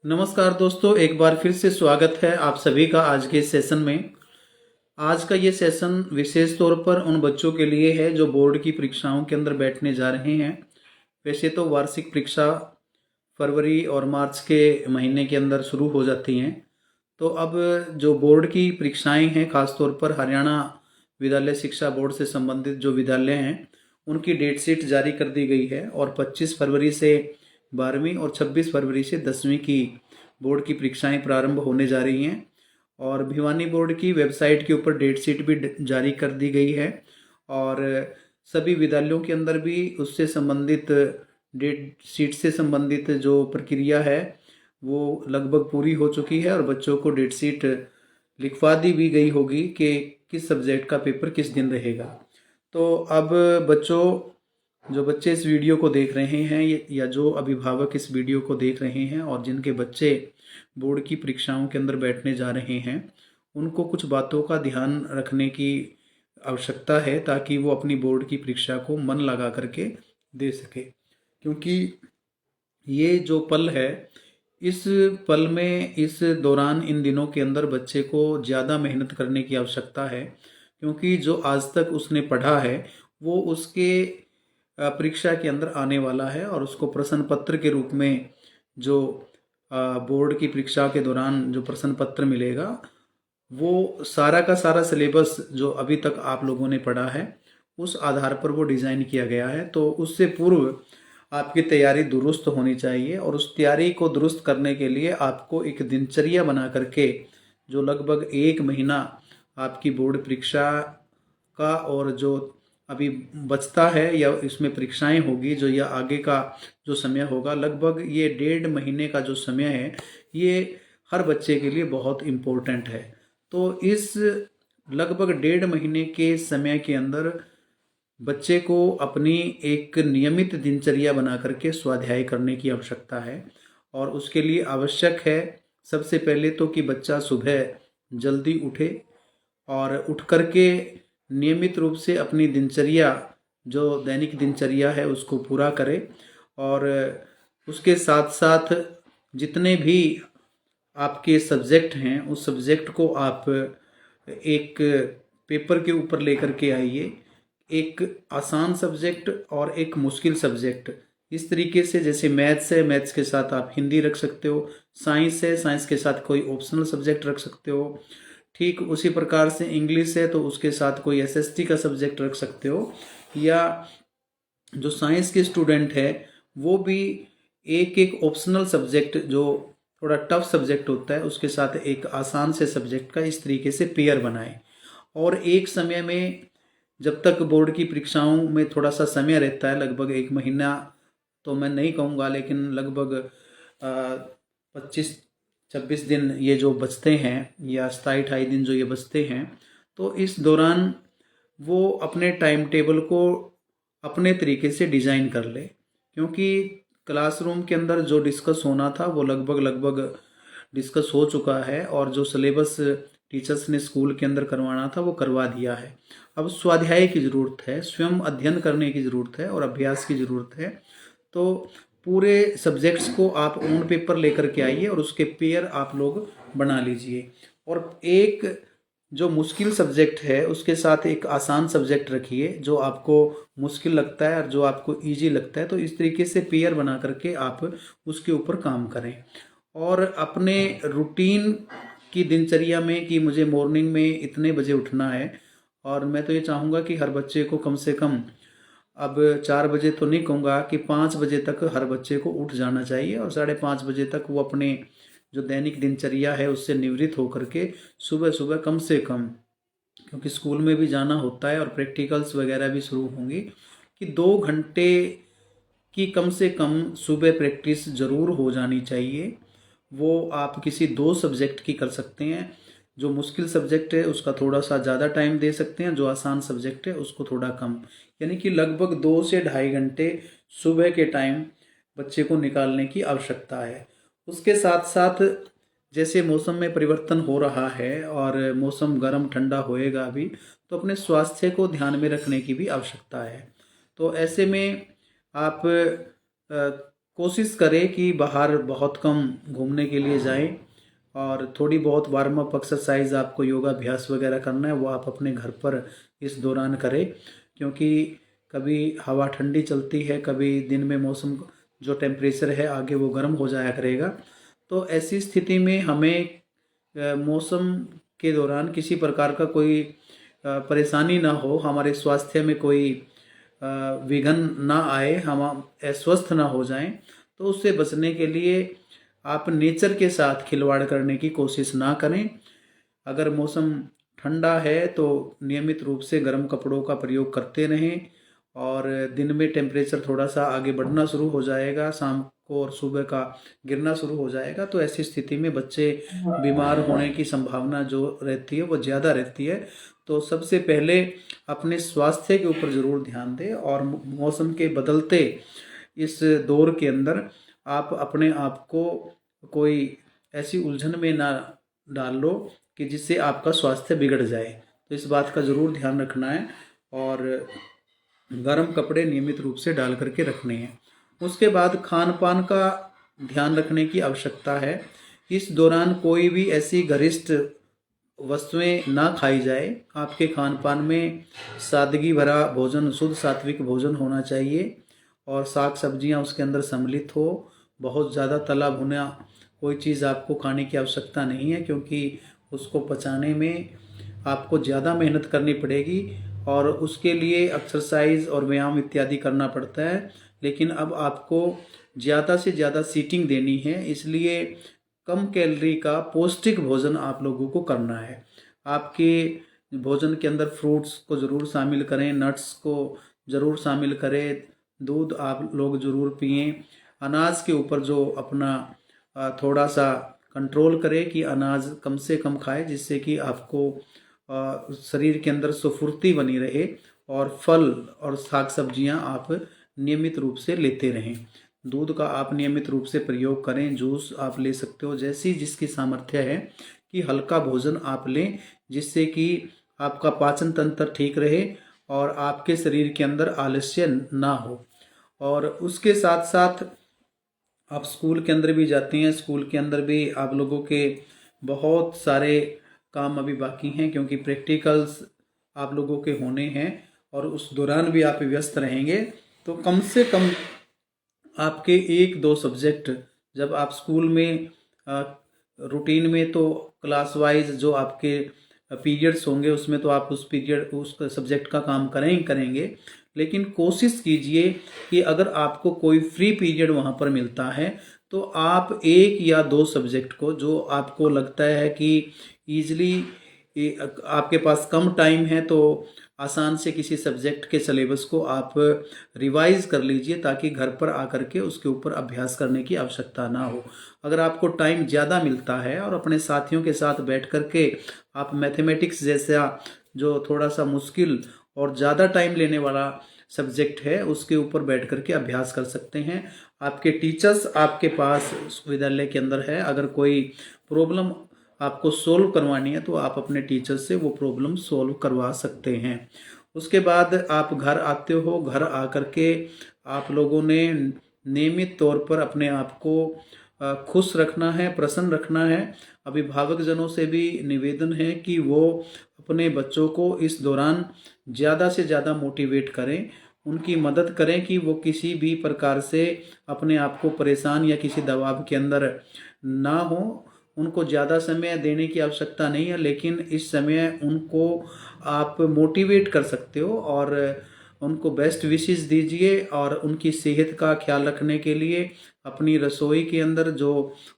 नमस्कार दोस्तों, एक बार फिर से स्वागत है आप सभी का आज के सेशन में। आज का ये सेशन विशेष तौर पर उन बच्चों के लिए है जो बोर्ड की परीक्षाओं के अंदर बैठने जा रहे हैं। वैसे तो वार्षिक परीक्षा फरवरी और मार्च के महीने के अंदर शुरू हो जाती हैं। तो अब जो बोर्ड की परीक्षाएं हैं, खासतौर पर हरियाणा विद्यालय शिक्षा बोर्ड से संबंधित जो विद्यालय हैं, उनकी डेट शीट जारी कर दी गई है और 25 फरवरी से 12वीं और 26 फरवरी से 10वीं की बोर्ड की परीक्षाएं प्रारंभ होने जा रही हैं। और भिवानी बोर्ड की वेबसाइट के ऊपर डेट शीट भी जारी कर दी गई है और सभी विद्यालयों के अंदर भी उससे संबंधित डेट शीट से संबंधित जो प्रक्रिया है वो लगभग पूरी हो चुकी है और बच्चों को डेट शीट लिखवा दी भी गई होगी कि किस सब्जेक्ट का पेपर किस दिन रहेगा। तो अब बच्चों, जो बच्चे इस वीडियो को देख रहे हैं या जो अभिभावक इस वीडियो को देख रहे हैं और जिनके बच्चे बोर्ड की परीक्षाओं के अंदर बैठने जा रहे हैं, उनको कुछ बातों का ध्यान रखने की आवश्यकता है ताकि वो अपनी बोर्ड की परीक्षा को मन लगा करके दे सके। क्योंकि ये जो पल है, इस पल में, इस दौरान, इन दिनों के अंदर बच्चे को ज़्यादा मेहनत करने की आवश्यकता है। क्योंकि जो आज तक उसने पढ़ा है वो उसके परीक्षा के अंदर आने वाला है और उसको प्रश्न पत्र के रूप में जो बोर्ड की परीक्षा के दौरान जो प्रश्न पत्र मिलेगा, वो सारा का सारा सिलेबस जो अभी तक आप लोगों ने पढ़ा है उस आधार पर वो डिज़ाइन किया गया है। तो उससे पूर्व आपकी तैयारी दुरुस्त होनी चाहिए और उस तैयारी को दुरुस्त करने के लिए आपको एक दिनचर्या बना करके जो लगभग 1 महीना आपकी बोर्ड परीक्षा का और जो अभी बचता है या इसमें परीक्षाएं होगी, जो या आगे का जो समय होगा, लगभग ये 1.5 महीने का जो समय है, ये हर बच्चे के लिए बहुत इम्पोर्टेंट है। तो इस लगभग 1.5 महीने के समय के अंदर बच्चे को अपनी एक नियमित दिनचर्या बना करके स्वाध्याय करने की आवश्यकता है। और उसके लिए आवश्यक है सबसे पहले तो कि बच्चा सुबह जल्दी उठे और उठ करके नियमित रूप से अपनी दिनचर्या, जो दैनिक दिनचर्या है, उसको पूरा करे। और उसके साथ साथ जितने भी आपके सब्जेक्ट हैं उस सब्जेक्ट को आप एक पेपर के ऊपर लेकर के आइए, एक आसान सब्जेक्ट और एक मुश्किल सब्जेक्ट। इस तरीके से, जैसे मैथ्स है, मैथ्स के साथ आप हिंदी रख सकते हो, साइंस है, साइंस के साथ कोई ऑप्शनल सब्जेक्ट रख सकते हो। ठीक उसी प्रकार से इंग्लिश है तो उसके साथ कोई एसएसटी का सब्जेक्ट रख सकते हो। या जो साइंस के स्टूडेंट है वो भी एक एक ऑप्शनल सब्जेक्ट जो थोड़ा टफ सब्जेक्ट होता है उसके साथ एक आसान से सब्जेक्ट का इस तरीके से पेयर बनाए। और एक समय में, जब तक बोर्ड की परीक्षाओं में थोड़ा सा समय रहता है, लगभग 1 महीना तो मैं नहीं कहूँगा, लेकिन लगभग 25-26 दिन ये जो बचते हैं या 27-28 दिन जो ये बचते हैं, तो इस दौरान वो अपने टाइम टेबल को अपने तरीके से डिज़ाइन कर ले। क्योंकि क्लासरूम के अंदर जो डिस्कस होना था वो लगभग लगभग डिस्कस हो चुका है और जो सिलेबस टीचर्स ने स्कूल के अंदर करवाना था वो करवा दिया है। अब स्वाध्याय की ज़रूरत है, स्वयं अध्ययन करने की ज़रूरत है और अभ्यास की ज़रूरत है। तो पूरे सब्जेक्ट्स को आप ऑन पेपर लेकर के आइए और उसके पेयर आप लोग बना लीजिए। और एक जो मुश्किल सब्जेक्ट है उसके साथ एक आसान सब्जेक्ट रखिए, जो आपको मुश्किल लगता है और जो आपको इजी लगता है, तो इस तरीके से पेयर बना करके आप उसके ऊपर काम करें। और अपने रूटीन की दिनचर्या में कि मुझे मॉर्निंग में इतने बजे उठना है, और मैं तो ये चाहूँगा कि हर बच्चे को कम से कम, अब 4 बजे तो नहीं कहूँगा, कि 5 बजे तक हर बच्चे को उठ जाना चाहिए और 5:30 बजे तक वो अपने जो दैनिक दिनचर्या है उससे निवृत्त होकर के सुबह सुबह कम से कम, क्योंकि स्कूल में भी जाना होता है और प्रैक्टिकल्स वगैरह भी शुरू होंगी, कि 2 घंटे की कम से कम सुबह प्रैक्टिस ज़रूर हो जानी चाहिए। वो आप किसी 2 सब्जेक्ट की कर सकते हैं। जो मुश्किल सब्जेक्ट है उसका थोड़ा सा ज़्यादा टाइम दे सकते हैं, जो आसान सब्जेक्ट है उसको थोड़ा कम। यानी कि लगभग 2 से ढाई घंटे सुबह के टाइम बच्चे को निकालने की आवश्यकता है। उसके साथ साथ जैसे मौसम में परिवर्तन हो रहा है और मौसम गर्म ठंडा होएगा अभी, तो अपने स्वास्थ्य को ध्यान में रखने की भी आवश्यकता है। तो ऐसे में आप कोशिश करें कि बाहर बहुत कम घूमने के लिए जाएं और थोड़ी बहुत वार्म अप एक्सरसाइज आपको योगाभ्यास वगैरह करना है वो आप अपने घर पर इस दौरान करें, क्योंकि कभी हवा ठंडी चलती है, कभी दिन में मौसम जो टेम्परेचर है आगे वो गर्म हो जाया करेगा। तो ऐसी स्थिति में हमें मौसम के दौरान किसी प्रकार का कोई परेशानी ना हो, हमारे स्वास्थ्य में कोई विघ्न ना आए, हम अस्वस्थ ना हो जाएं, तो उससे बचने के लिए आप नेचर के साथ खिलवाड़ करने की कोशिश ना करें। अगर मौसम ठंडा है तो नियमित रूप से गर्म कपड़ों का प्रयोग करते रहें, और दिन में टेम्परेचर थोड़ा सा आगे बढ़ना शुरू हो जाएगा, शाम को और सुबह का गिरना शुरू हो जाएगा, तो ऐसी स्थिति में बच्चे बीमार होने की संभावना जो रहती है वो ज़्यादा रहती है। तो सबसे पहले अपने स्वास्थ्य के ऊपर ज़रूर ध्यान दें, और मौसम के बदलते इस दौर के अंदर आप अपने आप को कोई ऐसी उलझन में ना डाल लो कि जिससे आपका स्वास्थ्य बिगड़ जाए। तो इस बात का ज़रूर ध्यान रखना है, और गर्म कपड़े नियमित रूप से डाल करके रखने हैं। उसके बाद खान पान का ध्यान रखने की आवश्यकता है। इस दौरान कोई भी ऐसी गरिष्ठ वस्तुएं ना खाई जाए। आपके खान पान में सादगी भरा भोजन, शुद्ध सात्विक भोजन होना चाहिए, और साग सब्जियां उसके अंदर सम्मिलित हो। बहुत ज़्यादा तला भुना कोई चीज़ आपको खाने की आवश्यकता नहीं है, क्योंकि उसको पचाने में आपको ज़्यादा मेहनत करनी पड़ेगी और उसके लिए एक्सरसाइज और व्यायाम इत्यादि करना पड़ता है। लेकिन अब आपको ज़्यादा से ज़्यादा सीटिंग देनी है, इसलिए कम कैलोरी का पौष्टिक भोजन आप लोगों को करना है। आपके भोजन के अंदर फ्रूट्स को ज़रूर शामिल करें, नट्स को ज़रूर शामिल करें, दूध आप लोग ज़रूर पिएं। अनाज के ऊपर जो अपना थोड़ा सा कंट्रोल करें कि अनाज कम से कम खाएं, जिससे कि आपको शरीर के अंदर स्फूर्ति बनी रहे, और फल और साग सब्जियां आप नियमित रूप से लेते रहें। दूध का आप नियमित रूप से प्रयोग करें, जूस आप ले सकते हो, जैसी जिसकी सामर्थ्य है कि हल्का भोजन आप लें, जिससे कि आपका पाचन तंत्र ठीक रहे और आपके शरीर के अंदर आलस्य ना हो। और उसके साथ साथ आप स्कूल के अंदर भी जाते हैं, स्कूल के अंदर भी आप लोगों के बहुत सारे काम अभी बाकी हैं, क्योंकि प्रैक्टिकल्स आप लोगों के होने हैं और उस दौरान भी आप व्यस्त रहेंगे। तो कम से कम आपके 1-2 सब्जेक्ट जब आप स्कूल में रूटीन में तो क्लास वाइज जो आपके पीरियड्स होंगे उसमें तो आप उस सब्जेक्ट का काम करेंगे, लेकिन कोशिश कीजिए कि अगर आपको कोई फ्री पीरियड वहाँ पर मिलता है तो आप 1 या 2 सब्जेक्ट को, जो आपको लगता है कि ईजिली आपके पास कम टाइम है, तो आसान से किसी सब्जेक्ट के सिलेबस को आप रिवाइज कर लीजिए, ताकि घर पर आकर के उसके ऊपर अभ्यास करने की आवश्यकता ना हो। अगर आपको टाइम ज़्यादा मिलता है और अपने साथियों के साथ बैठ कर के आप मैथमेटिक्स जैसा जो थोड़ा सा मुश्किल और ज़्यादा टाइम लेने वाला सब्जेक्ट है उसके ऊपर बैठ कर के अभ्यास कर सकते हैं। आपके टीचर्स आपके पास विद्यालय के अंदर है, अगर कोई प्रॉब्लम आपको सोल्व करवानी है तो आप अपने टीचर से वो प्रॉब्लम सोल्व करवा सकते हैं। उसके बाद आप घर आते हो, घर आकर के आप लोगों ने नियमित तौर पर अपने आप को खुश रखना है, प्रसन्न रखना है। अभिभावक जनों से भी निवेदन है कि वो अपने बच्चों को इस दौरान ज़्यादा से ज़्यादा मोटिवेट करें, उनकी मदद करें कि वो किसी भी प्रकार से अपने आप को परेशान या किसी दबाव के अंदर ना हो। उनको ज़्यादा समय देने की आवश्यकता नहीं है, लेकिन इस समय उनको आप मोटिवेट कर सकते हो और उनको बेस्ट विशेस दीजिए, और उनकी सेहत का ख्याल रखने के लिए अपनी रसोई के अंदर जो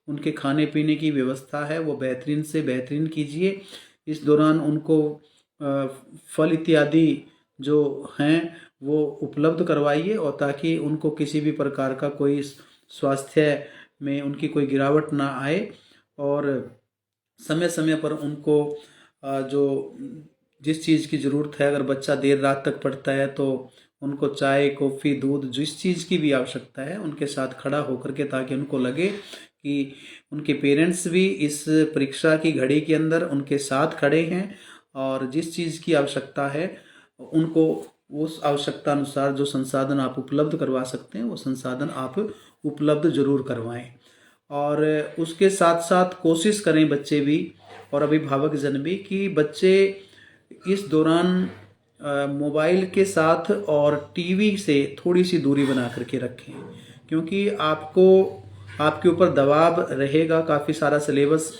उनके खाने पीने की व्यवस्था है वो बेहतरीन से बेहतरीन कीजिए। इस दौरान उनको फल इत्यादि जो हैं वो उपलब्ध करवाइए, और ताकि उनको किसी भी प्रकार का कोई स्वास्थ्य में उनकी कोई गिरावट ना आए, और समय समय पर उनको जो जिस चीज़ की ज़रूरत है, अगर बच्चा देर रात तक पढ़ता है तो उनको चाय कॉफ़ी दूध जिस चीज़ की भी आवश्यकता है उनके साथ खड़ा होकर के, ताकि उनको लगे कि उनके पेरेंट्स भी इस परीक्षा की घड़ी के अंदर उनके साथ खड़े हैं, और जिस चीज़ की आवश्यकता है उनको उस आवश्यकता अनुसार जो संसाधन आप उपलब्ध करवा सकते हैं वो संसाधन आप उपलब्ध ज़रूर करवाएं। और उसके साथ साथ कोशिश करें बच्चे भी और अभिभावक जन भी कि बच्चे इस दौरान मोबाइल के साथ और टीवी से थोड़ी सी दूरी बना करके रखें, क्योंकि आपके ऊपर दबाव रहेगा। काफ़ी सारा सिलेबस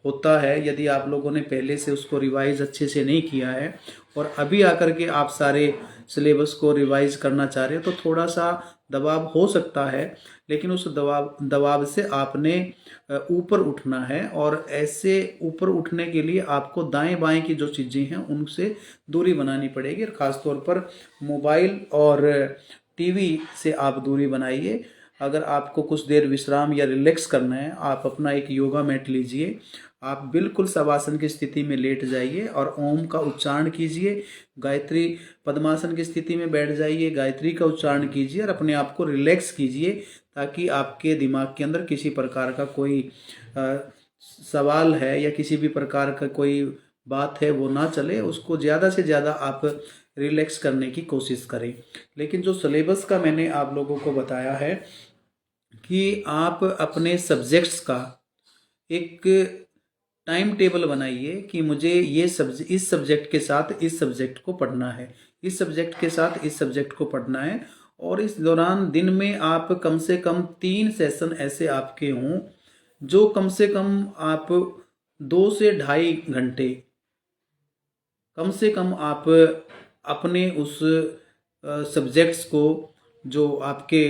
होता है, यदि आप लोगों ने पहले से उसको रिवाइज अच्छे से नहीं किया है और अभी आकर के आप सारे सिलेबस को रिवाइज करना चाह रहे हो, तो थोड़ा सा दबाव हो सकता है। लेकिन उस दबाव से आपने ऊपर उठना है, और ऐसे ऊपर उठने के लिए आपको दाएं बाएं की जो चीज़ें हैं उनसे दूरी बनानी पड़ेगी। और ख़ास तौर पर मोबाइल और टीवी से आप दूरी बनाइए। अगर आपको कुछ देर विश्राम या रिलैक्स करना है, आप अपना एक योगा मैट लीजिए, आप बिल्कुल शवासन की स्थिति में लेट जाइए और ओम का उच्चारण कीजिए। गायत्री पद्मासन की स्थिति में बैठ जाइए, गायत्री का उच्चारण कीजिए और अपने आप को रिलैक्स कीजिए, ताकि आपके दिमाग के अंदर किसी प्रकार का कोई सवाल है या किसी भी प्रकार का कोई बात है वो ना चले। उसको ज़्यादा से ज़्यादा आप रिलैक्स करने की कोशिश करें। लेकिन जो सिलेबस का मैंने आप लोगों को बताया है कि आप अपने सब्जेक्ट्स का एक टाइम टेबल बनाइए कि मुझे इस सब्जेक्ट के साथ इस सब्जेक्ट को पढ़ना है, इस सब्जेक्ट के साथ इस सब्जेक्ट को पढ़ना है। और इस दौरान दिन में आप कम से कम 3 सेशन ऐसे आपके हों जो कम से कम आप 2 से ढाई घंटे कम से कम आप अपने उस सब्जेक्ट्स को जो आपके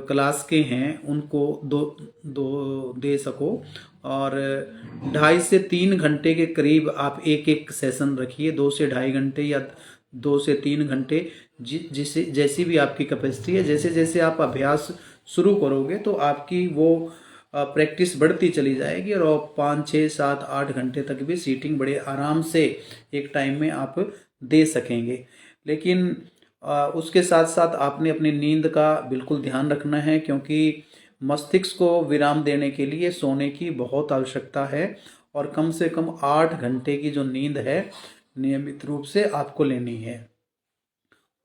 क्लास के हैं उनको दो दे सको। और 2.5 से 3 घंटे के करीब आप एक एक सेशन रखिए, 2 से ढाई घंटे या 2 से 3 घंटे, जैसी भी आपकी कैपेसिटी है। जैसे जैसे आप अभ्यास शुरू करोगे तो आपकी वो प्रैक्टिस बढ़ती चली जाएगी और 5, 6, 7, 8 घंटे तक भी सीटिंग बड़े आराम से एक टाइम में आप दे सकेंगे। लेकिन उसके साथ साथ आपने अपनी नींद का बिल्कुल ध्यान रखना है, क्योंकि मस्तिष्क को विराम देने के लिए सोने की बहुत आवश्यकता है। और कम से कम 8 घंटे की जो नींद है नियमित रूप से आपको लेनी है।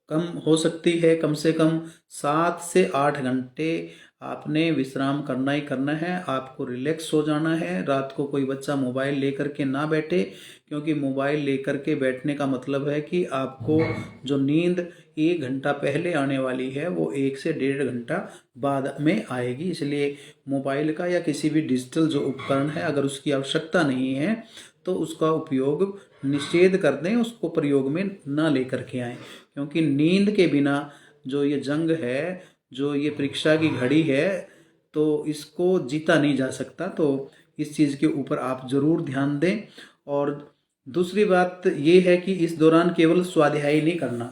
कम हो सकती है, कम से कम 7 से 8 घंटे आपने विश्राम करना ही करना है। आपको रिलैक्स हो जाना है। रात को कोई बच्चा मोबाइल लेकर के ना बैठे, क्योंकि मोबाइल लेकर के बैठने का मतलब है कि आपको जो नींद 1 घंटा पहले आने वाली है वो 1 से 1.5 घंटा बाद में आएगी। इसलिए मोबाइल का या किसी भी डिजिटल जो उपकरण है, अगर उसकी आवश्यकता नहीं है तो उसका उपयोग निषेध कर दें, उसको प्रयोग में ना लेकर के आएँ। क्योंकि नींद के बिना जो ये जंग है, जो ये परीक्षा की घड़ी है, तो इसको जीता नहीं जा सकता। तो इस चीज़ के ऊपर आप ज़रूर ध्यान दें। और दूसरी बात ये है कि इस दौरान केवल स्वाध्याय नहीं करना।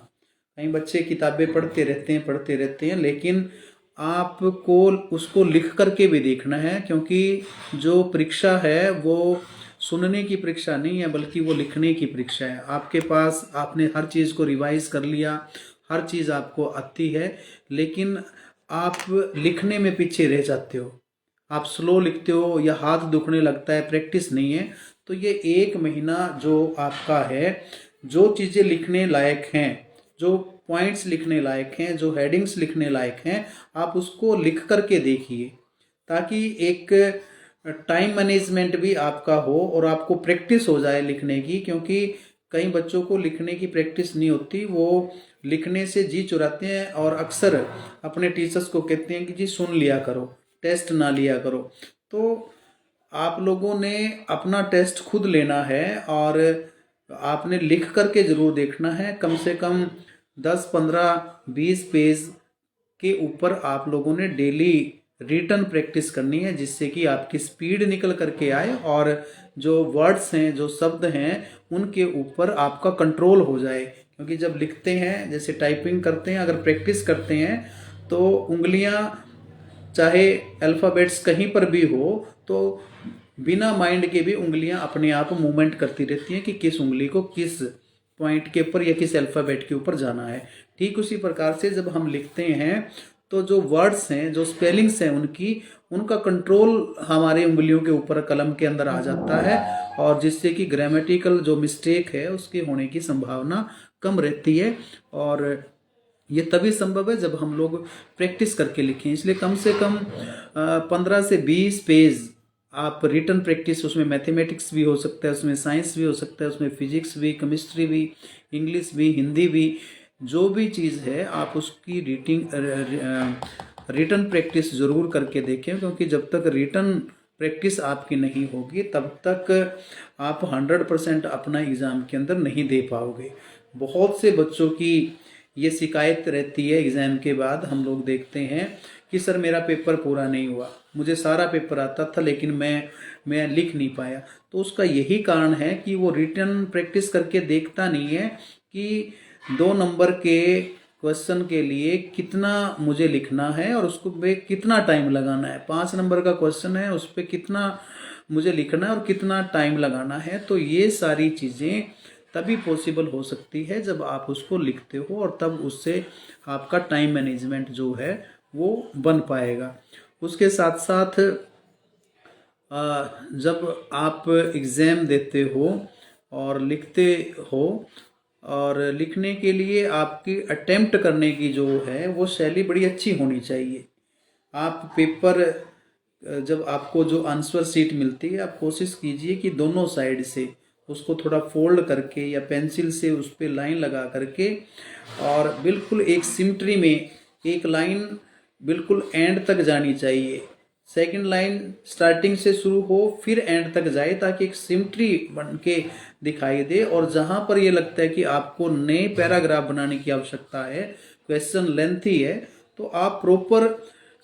कई बच्चे किताबें पढ़ते रहते हैं, लेकिन आपको उसको लिख करके भी देखना है, क्योंकि जो परीक्षा है वो सुनने की परीक्षा नहीं है, बल्कि वो लिखने की परीक्षा है। आपके पास आपने हर चीज़ को रिवाइज कर लिया, हर चीज़ आपको आती है, लेकिन आप लिखने में पीछे रह जाते हो, आप स्लो लिखते हो या हाथ दुखने लगता है, प्रैक्टिस नहीं है। तो ये 1 महीना जो आपका है, जो चीज़ें लिखने लायक हैं, जो पॉइंट्स लिखने लायक हैं, जो हेडिंग्स लिखने लायक हैं, आप उसको लिख करके देखिए, ताकि एक टाइम मैनेजमेंट भी आपका हो और आपको प्रैक्टिस हो जाए लिखने की। क्योंकि कई बच्चों को लिखने की प्रैक्टिस नहीं होती, वो लिखने से जी चुराते हैं और अक्सर अपने टीचर्स को कहते हैं कि जी सुन लिया करो, टेस्ट ना लिया करो। तो आप लोगों ने अपना टेस्ट खुद लेना है और आपने लिख करके ज़रूर देखना है। कम से कम 10, 15, 20 पेज के ऊपर आप लोगों ने डेली रिटन प्रैक्टिस करनी है, जिससे कि आपकी स्पीड निकल करके आए और जो वर्ड्स हैं, जो शब्द हैं, उनके ऊपर आपका कंट्रोल हो जाए। क्योंकि जब लिखते हैं, जैसे टाइपिंग करते हैं, अगर प्रैक्टिस करते हैं तो उंगलियां चाहे अल्फ़ाबेट्स कहीं पर भी हो, तो बिना माइंड के भी उंगलियां अपने आप मूवमेंट करती रहती हैं कि किस उंगली को किस पॉइंट के ऊपर या किस अल्फ़ाबेट के ऊपर जाना है। ठीक उसी प्रकार से जब हम लिखते हैं तो जो वर्ड्स हैं, जो स्पेलिंग्स हैं, उनका कंट्रोल हमारे उंगलियों के ऊपर कलम के अंदर आ जाता है, और जिससे कि ग्रामेटिकल जो मिस्टेक है उसके होने की संभावना कम रहती है। और ये तभी संभव है जब हम लोग प्रैक्टिस करके लिखें। इसलिए कम से कम 15 से 20 पेज आप रिटन प्रैक्टिस, उसमें मैथमेटिक्स भी हो सकता है, उसमें साइंस भी हो सकता है, उसमें फिजिक्स भी, केमिस्ट्री भी, इंग्लिश भी, हिंदी भी, जो भी चीज़ है आप उसकी रिटन प्रैक्टिस ज़रूर करके देखें। क्योंकि जब तक रिटन प्रैक्टिस आपकी नहीं होगी तब तक आप 100% अपना एग्ज़ाम के अंदर नहीं दे पाओगे। बहुत से बच्चों की ये शिकायत रहती है एग्ज़ाम के बाद, हम लोग देखते हैं कि सर मेरा पेपर पूरा नहीं हुआ, मुझे सारा पेपर आता था लेकिन मैं लिख नहीं पाया। तो उसका यही कारण है कि वो रिटन प्रैक्टिस करके देखता नहीं है कि 2 नंबर के क्वेश्चन के लिए कितना मुझे लिखना है और उसको पे कितना टाइम लगाना है। 5 नंबर का क्वेश्चन है, उस पर कितना मुझे लिखना है और कितना टाइम लगाना है। तो ये सारी चीज़ें तभी पॉसिबल हो सकती है जब आप उसको लिखते हो, और तब उससे आपका टाइम मैनेजमेंट जो है वो बन पाएगा। उसके साथ साथ जब आप एग्ज़ाम देते हो और लिखते हो, और लिखने के लिए आपकी अटेम्प्ट करने की जो है वो शैली बड़ी अच्छी होनी चाहिए। आप पेपर जब आपको जो आंसर शीट मिलती है, आप कोशिश कीजिए कि दोनों साइड से उसको थोड़ा फोल्ड करके या पेंसिल से उस पर लाइन लगा करके, और बिल्कुल एक सिमेट्री में एक लाइन बिल्कुल एंड तक जानी चाहिए, सेकंड लाइन स्टार्टिंग से शुरू हो फिर एंड तक जाए, ताकि एक सिमेट्री बन के दिखाई दे। और जहां पर ये लगता है कि आपको नए पैराग्राफ बनाने की आवश्यकता है, क्वेश्चन लेंथी है, तो आप प्रॉपर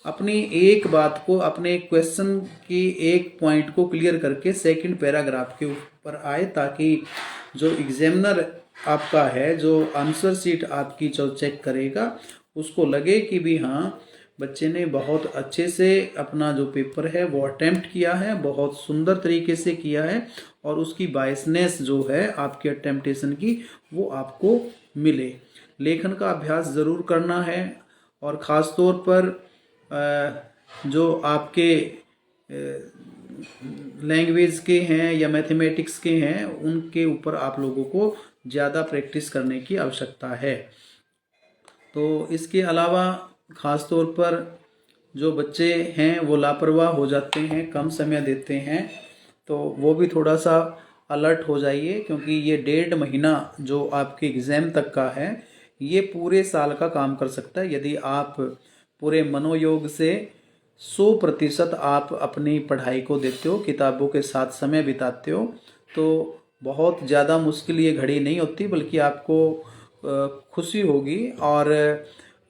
अपनी एक बात को, अपने क्वेश्चन की एक पॉइंट को क्लियर करके सेकंड पैराग्राफ के ऊपर आए, ताकि जो एग्जामिनर आपका है, जो आंसर शीट आपकी जो चेक करेगा, उसको लगे कि भी हाँ बच्चे ने बहुत अच्छे से अपना जो पेपर है वो अटेम्प्ट किया है, बहुत सुंदर तरीके से किया है, और उसकी बायसनेस जो है आपके अटेम्प्टेशन की वो आपको मिले। लेखन का अभ्यास ज़रूर करना है, और ख़ास तौर पर जो आपके लैंग्वेज के हैं या मैथमेटिक्स के हैं, उनके ऊपर आप लोगों को ज़्यादा प्रैक्टिस करने की आवश्यकता है। तो इसके अलावा ख़ास तौर पर जो बच्चे हैं वो लापरवाह हो जाते हैं, कम समय देते हैं, तो वो भी थोड़ा सा अलर्ट हो जाइए। क्योंकि ये 1.5 महीना जो आपके एग्ज़ाम तक का है, ये पूरे साल का काम कर सकता है। यदि आप पूरे मनोयोग से 100% आप अपनी पढ़ाई को देते हो, किताबों के साथ समय बिताते हो, तो बहुत ज़्यादा मुश्किल ये घड़ी नहीं होती, बल्कि आपको खुशी होगी और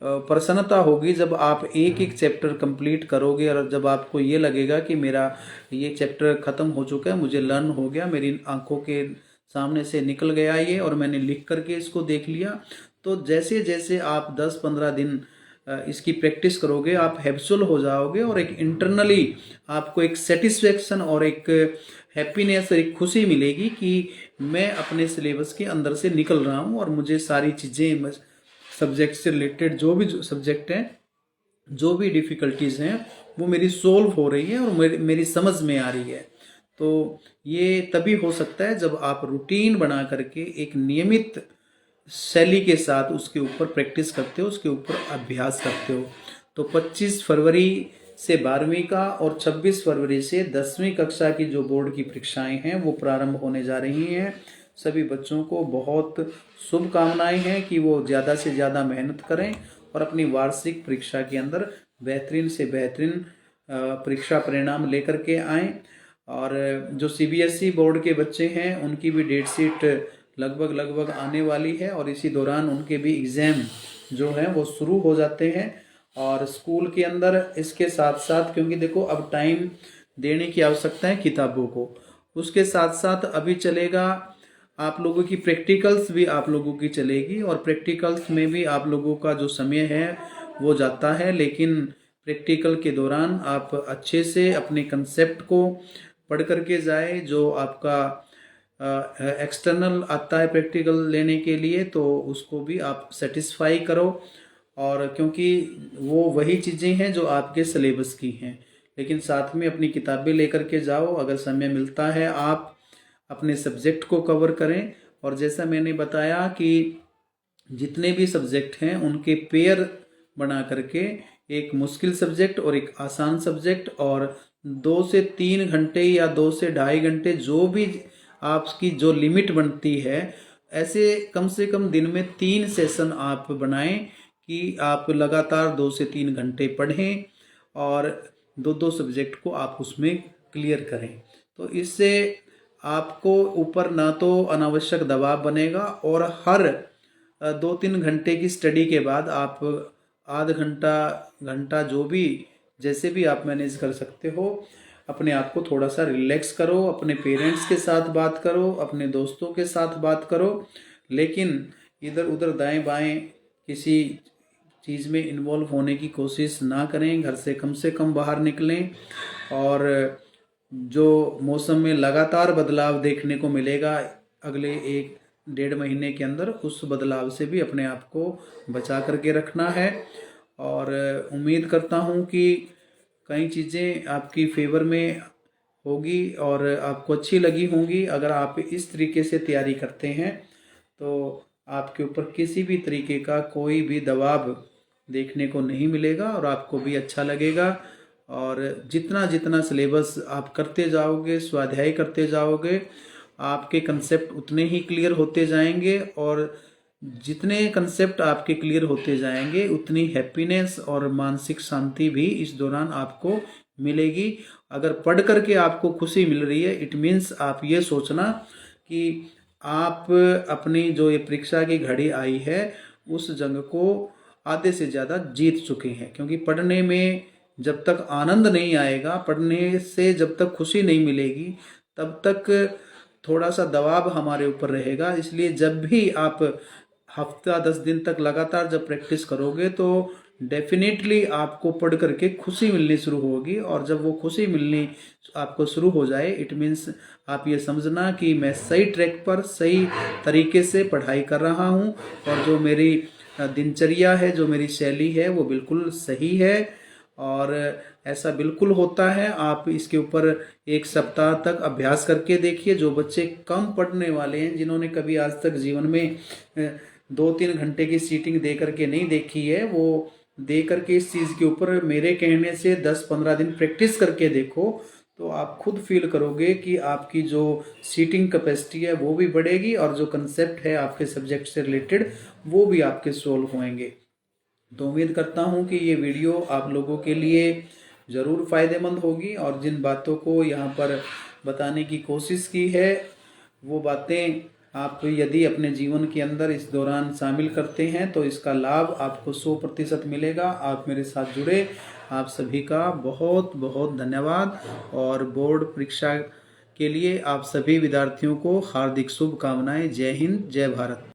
प्रसन्नता होगी जब आप एक एक चैप्टर कंप्लीट करोगे, और जब आपको ये लगेगा कि मेरा ये चैप्टर ख़त्म हो चुका है, मुझे लर्न हो गया, मेरी आंखों के सामने से निकल गया ये, और मैंने लिख करके इसको देख लिया। तो जैसे जैसे आप 10-15 दिन इसकी प्रैक्टिस करोगे, आप हैबिचुअल हो जाओगे, और एक इंटरनली आपको एक सेटिस्फेक्शन और एक हैप्पीनेस और एक खुशी मिलेगी कि मैं अपने सिलेबस के अंदर से निकल रहा हूँ, और मुझे सारी चीज़ें, सब्जेक्ट से रिलेटेड जो भी सब्जेक्ट हैं, जो भी डिफ़िकल्टीज़ हैं, वो मेरी सोल्व हो रही है और मेरी समझ में आ रही है। तो ये तभी हो सकता है जब आप रूटीन बना करके एक नियमित शैली के साथ उसके ऊपर प्रैक्टिस करते हो, उसके ऊपर अभ्यास करते हो। तो 25 फरवरी से 12वीं का और 26 फरवरी से 10वीं कक्षा की जो बोर्ड की परीक्षाएं हैं वो प्रारंभ होने जा रही हैं। सभी बच्चों को बहुत शुभकामनाएं हैं कि वो ज़्यादा से ज़्यादा मेहनत करें और अपनी वार्षिक परीक्षा के अंदर बेहतरीन से बेहतरीन परीक्षा परिणाम लेकर के आएँ। और जो सीबीएसई बोर्ड के बच्चे हैं उनकी भी डेट शीट लगभग आने वाली है, और इसी दौरान उनके भी एग्ज़ाम जो हैं वो शुरू हो जाते हैं। और स्कूल के अंदर इसके साथ साथ, क्योंकि देखो अब टाइम देने की आवश्यकता है किताबों को, उसके साथ साथ अभी चलेगा आप लोगों की प्रैक्टिकल्स भी आप लोगों की चलेगी, और प्रैक्टिकल्स में भी आप लोगों का जो समय है वो जाता है। लेकिन प्रैक्टिकल के दौरान आप अच्छे से अपने कंसेप्ट को पढ़ करके जाए। जो आपका एक्सटर्नल आता है प्रैक्टिकल लेने के लिए, तो उसको भी आप सेटिस्फाई करो, और क्योंकि वो वही चीज़ें हैं जो आपके सिलेबस की हैं। लेकिन साथ में अपनी किताबें लेकर के जाओ, अगर समय मिलता है आप अपने सब्जेक्ट को कवर करें। और जैसा मैंने बताया कि जितने भी सब्जेक्ट हैं उनके पेयर बना करके एक मुश्किल सब्जेक्ट और एक आसान सब्जेक्ट, और 2 से 3 घंटे या 2 से ढाई घंटे जो भी आपकी जो लिमिट बनती है, ऐसे कम से कम दिन में 3 सेशन आप बनाएं कि आप लगातार 2 से 3 घंटे पढ़ें और 2 2 सब्जेक्ट को आप उसमें क्लियर करें। तो इससे आपको ऊपर ना तो अनावश्यक दबाव बनेगा, और हर 2 3 घंटे की स्टडी के बाद आप आध घंटा घंटा जो भी जैसे भी आप मैनेज कर सकते हो, अपने आप को थोड़ा सा रिलैक्स करो, अपने पेरेंट्स के साथ बात करो, अपने दोस्तों के साथ बात करो, लेकिन इधर उधर दाएं बाएं किसी चीज़ में इन्वॉल्व होने की कोशिश ना करें। घर से कम बाहर निकलें, और जो मौसम में लगातार बदलाव देखने को मिलेगा अगले 1 डेढ़ महीने के अंदर, उस बदलाव से भी अपने आप को बचा करके रखना है। और उम्मीद करता हूँ कि कई चीज़ें आपकी फेवर में होगी और आपको अच्छी लगी होंगी। अगर आप इस तरीके से तैयारी करते हैं तो आपके ऊपर किसी भी तरीके का कोई भी दबाव देखने को नहीं मिलेगा और आपको भी अच्छा लगेगा। और जितना जितना सिलेबस आप करते जाओगे, स्वाध्याय करते जाओगे, आपके कंसेप्ट उतने ही क्लियर होते जाएंगे, और जितने कंसेप्ट आपके क्लियर होते जाएंगे उतनी हैप्पीनेस और मानसिक शांति भी इस दौरान आपको मिलेगी। अगर पढ़ करके आपको खुशी मिल रही है, इट मीन्स आप ये सोचना कि आप अपनी जो ये परीक्षा की घड़ी आई है उस जंग को आधे से ज़्यादा जीत चुके हैं। क्योंकि पढ़ने में जब तक आनंद नहीं आएगा, पढ़ने से जब तक खुशी नहीं मिलेगी, तब तक थोड़ा सा दबाव हमारे ऊपर रहेगा। इसलिए जब भी आप हफ्ता 10 दिन तक लगातार जब प्रैक्टिस करोगे तो डेफिनेटली आपको पढ़ करके खुशी मिलनी शुरू होगी, और जब वो खुशी मिलनी आपको शुरू हो जाए, इट मीन्स आप ये समझना कि मैं सही ट्रैक पर सही तरीके से पढ़ाई कर रहा हूँ, और जो मेरी दिनचर्या है, जो मेरी शैली है, वो बिल्कुल सही है। और ऐसा बिल्कुल होता है। आप इसके ऊपर 1 सप्ताह तक अभ्यास करके देखिए। जो बच्चे कम पढ़ने वाले हैं, जिन्होंने कभी आज तक जीवन में 2 3 घंटे की सीटिंग दे करके नहीं देखी है, वो दे करके इस चीज़ के ऊपर मेरे कहने से 10 15 दिन प्रैक्टिस करके देखो, तो आप खुद फील करोगे कि आपकी जो सीटिंग कैपेसिटी है वो भी बढ़ेगी, और जो कंसेप्ट है आपके सब्जेक्ट से रिलेटेड वो भी आपके सोल्व होंगे। तो उम्मीद करता हूँ कि ये वीडियो आप लोगों के लिए ज़रूर फ़ायदेमंद होगी, और जिन बातों को यहाँ पर बताने की कोशिश की है वो बातें आप यदि अपने जीवन के अंदर इस दौरान शामिल करते हैं तो इसका लाभ आपको 100% मिलेगा। आप मेरे साथ जुड़े, आप सभी का बहुत बहुत धन्यवाद। और बोर्ड परीक्षा के लिए आप सभी विद्यार्थियों को हार्दिक शुभकामनाएं। जय हिंद, जय भारत।